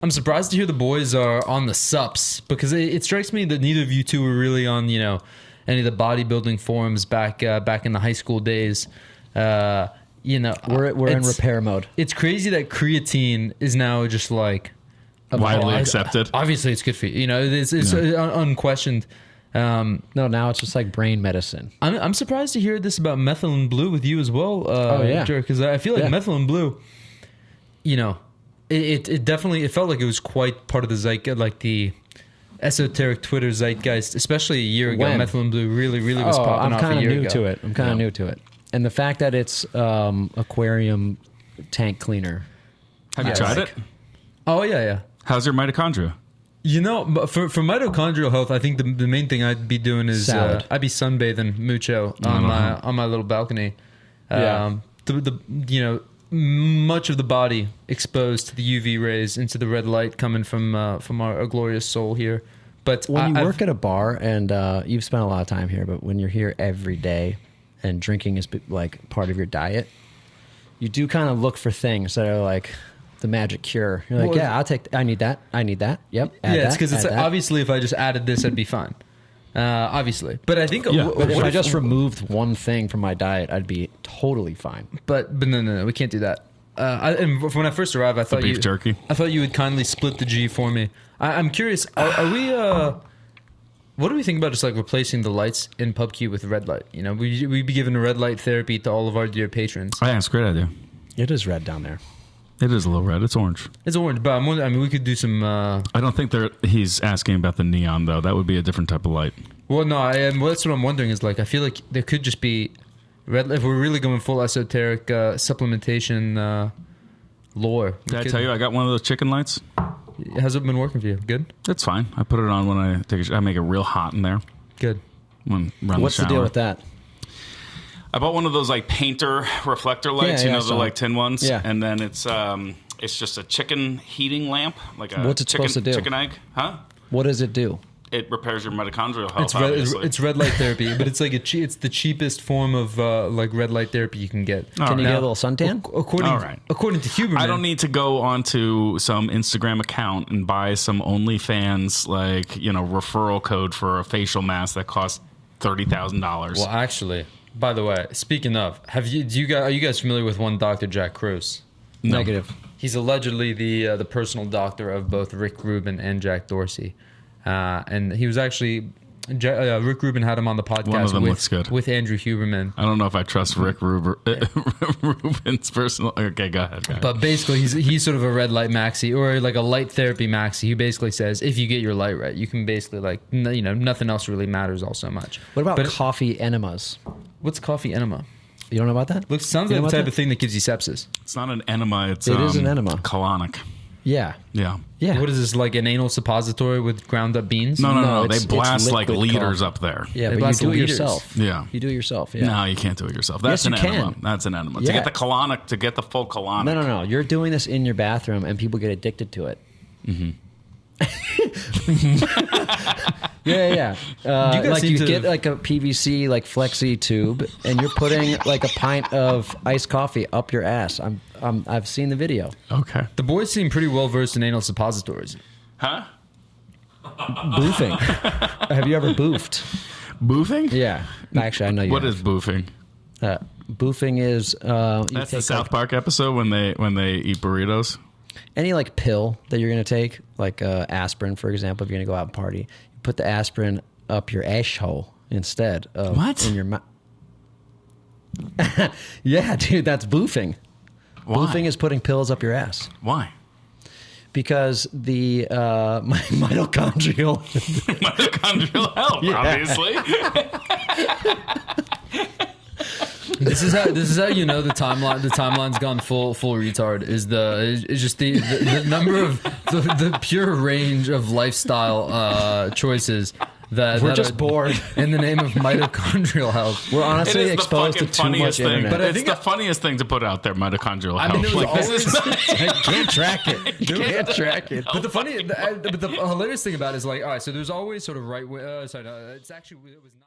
I'm surprised to hear the boys are on the sups because it strikes me that neither of you two were really on, any of the bodybuilding forums back in the high school days. We're in repair mode. It's crazy that creatine is now just like widely accepted. Obviously, it's good for you. It's unquestioned. No, now it's just like brain medicine. I'm surprised to hear this about Methylene Blue with you as well. Because I feel like Methylene Blue, it definitely felt like it was quite part of the zeitgeist, like the esoteric Twitter zeitgeist, especially a year ago. Methylene Blue really was popping off a year ago. I'm kind of new to it, and the fact that it's aquarium tank cleaner. Have you tried it? Oh yeah. How's your mitochondria? For mitochondrial health, I think the main thing I'd be doing is I'd be sunbathing mucho on my little balcony. Much of the body exposed to the UV rays into the red light coming from our glorious soul here. But when you work at a bar and you've spent a lot of time here, but when you're here every day and drinking is like part of your diet, you do kind of look for things that are like the magic cure. You're like, I need that. Yep. It's because it's obviously if I just added this, I'd be fine. Obviously, but I think but if I just removed one thing from my diet, I'd be totally fine. But no, we can't do that. And when I first arrived, I thought beef jerky. I thought you would kindly split the G for me. I'm curious. Are we? What do we think about just like replacing the lights in PubKey with red light? We'd be giving a red light therapy to all of our dear patrons. I think it's a great idea. It is red down there. It is a little red. It's orange. It's orange, but we could do some... I don't think he's asking about the neon, though. That would be a different type of light. Well, no, that's what I'm wondering is, like, I feel like there could just be... red. If we're really going full esoteric supplementation lore. Did I tell you I got one of those chicken lights? How's it been working for you? Good? That's fine. I put it on when I take a shower. I make it real hot in there. Good. What's the deal with that? I bought one of those like painter reflector lights, the like tin ones. Yeah. And then it's just a chicken heating lamp, like a What's it supposed to do? Chicken egg, huh? What does it do? It repairs your mitochondrial health. It's red light therapy, but it's like it's the cheapest form of like red light therapy you can get. Can you get a little suntan? According to Huberman, I don't need to go onto some Instagram account and buy some OnlyFans referral code for a facial mask that costs $30,000. Well, actually. By the way, speaking of, are you guys familiar with one Dr. Jack Kruse? No. Negative. He's allegedly the personal doctor of both Rick Rubin and Jack Dorsey, and he was actually Rick Rubin had him on the podcast. One of them looks good. With Andrew Huberman. I don't know if I trust Rick Rubin's personal. Okay, go ahead. But basically, he's sort of a red light maxi or like a light therapy maxi. He basically says if you get your light right, you can basically nothing else really matters all so much. What about coffee enemas? What's coffee enema? You don't know about that? Sounds like the type of thing that gives you sepsis. It's not an enema. It is an enema. Colonic. Yeah. What is this, like an anal suppository with ground up beans? No. They blast like liters up there. Yeah, but you do it yourself. Yeah. You do it yourself. Yeah. No, you can't do it yourself. That's an enema. That's an enema. To get the colonic, to get the full colonic. No. You're doing this in your bathroom and people get addicted to it. Mm-hmm. Yeah. You get like a PVC like flexi tube, and you're putting like a pint of iced coffee up your ass. I've seen the video. Okay. The boys seem pretty well versed in anal suppositories. Huh? Boofing. Have you ever boofed? Boofing? Yeah. Actually, I know you. What is boofing? Boofing is that's the South Park episode when they eat burritos. Any like pill that you're gonna take, like aspirin, for example, if you're gonna go out and party, you put the aspirin up your asshole instead of in your mouth. Yeah, dude, that's boofing. Why? Boofing is putting pills up your ass. Why? Because the mitochondrial health, obviously. This is how the timeline. The timeline's gone full retard. Is just the number of the pure range of lifestyle choices that we're just bored in the name of mitochondrial health. We're honestly exposed to too much internet. But it's the funniest thing to put out there, mitochondrial health. I mean, it was always, I can't track it. Can't track it. But the hilarious thing about it is like, all right, so there's always sort of it's actually it was not.